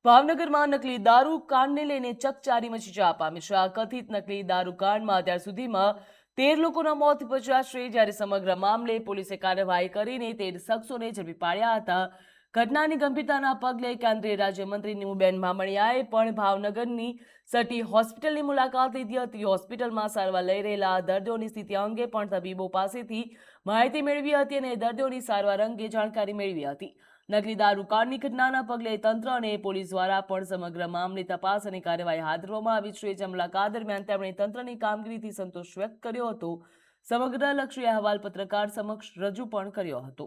ભાવનગરમાં નકલી દારૂ કાંડને લઈને ચકચારી મચી જવા પામી છે। આ કથિત નકલી દારૂ કાંડમાં અત્યાર સુધીમાં 13 લોકોના મોત નિપજ્યા છે, જ્યારે સમગ્ર મામલે પોલીસે કાર્યવાહી કરીને 13 શખ્સોને ઝડપી પાડ્યા હતા। ઘટનાની ગંભીરતાના પગલે કેન્દ્રીય રાજ્યમંત્રી નીમુબેન બામણિયાએ પણ ભાવનગરની સટી હોસ્પિટલની મુલાકાત લીધી હતી। હોસ્પિટલમાં સારવાર લઈ રહેલા દર્દીઓની સ્થિતિ અંગે પણ તબીબો પાસેથી માહિતી મેળવી હતી અને દર્દીઓની સારવાર અંગે જાણકારી મેળવી હતી। નકલી દારૂ કાંડની ઘટનાના પગલે તંત્ર અને પોલીસ દ્વારા પણ સમગ્ર મામલે તપાસ અને કાર્યવાહી હાથ ધરવામાં આવી છે। જે મુલાકાત દરમિયાન તેમણે તંત્રની કામગીરીથી સંતોષ વ્યક્ત કર્યો હતો। સમગ્ર લક્ષી અહેવાલ પત્રકાર સમક્ષ રજૂ પણ કર્યો હતો।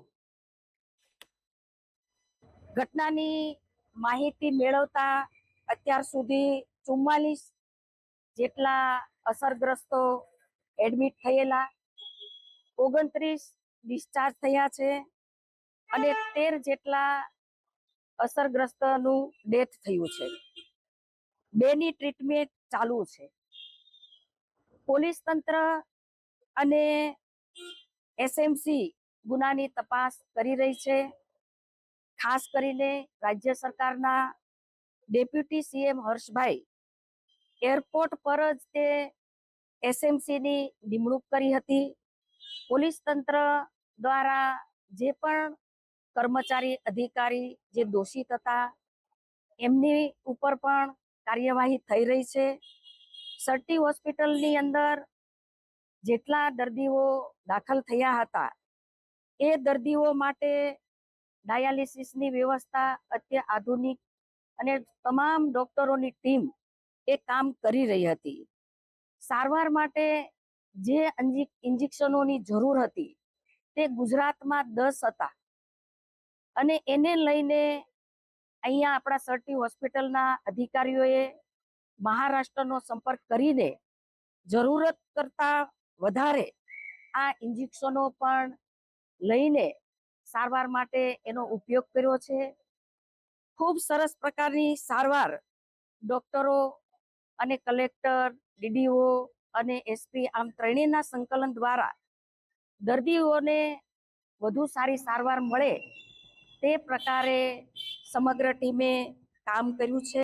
ઘટનાની માહિતી મેળવતા અત્યાર સુધી 44 જેટલા અસરગ્રસ્તો એડમિટ થયેલા, 29 ડિસ્ચાર્જ થયા છે અને 13 જેટલા અસરગ્રસ્તનું ડેથ થયું છે। 2ની ટ્રીટમેન્ટ ચાલુ છે। પોલીસ તંત્ર અને એસએમસી ગુનાની તપાસ કરી રહી છે। ખાસ કરીને રાજ્ય સરકારના ડેપ્યુટી સીએમ હર્ષભાઈ એરપોર્ટ પર જ તે એસએમસીની નિમણૂક કરી હતી। પોલીસ તંત્ર દ્વારા જે પણ કર્મચારી અધિકારી જે દોષિત હતા એમની ઉપર પણ કાર્યવાહી થઈ રહી છે। સટી હોસ્પિટલની અંદર જેટલા દર્દીઓ દાખલ થયા હતા એ દર્દીઓ માટે ડાયાલિસિસની વ્યવસ્થા અત્ય આધુનિક અને તમામ ડોક્ટરોની ટીમ એ કામ કરી રહી હતી। સારવાર માટે જે ઇન્જેક્શનોની જરૂર હતી તે ગુજરાતમાં 10 હતા અને એને લઈને અહીંયા આપણા સટી હોસ્પિટલના અધિકારીઓએ મહારાષ્ટ્રનો સંપર્ક કરીને જરૂરત કરતાં વધારે આ ઇન્જેક્શનો પણ લઈને સારવાર માટે એનો ઉપયોગ કર્યો છે। ખૂબ સરસ પ્રકારની સારવાર ડોક્ટરો અને કલેક્ટર, ડીડીઓ અને એસપી આમ ત્રણેયના સંકલન દ્વારા દર્દીઓને વધુ સારી સારવાર મળે તે પ્રકારે સમગ્ર ટીમે કામ કર્યું છે।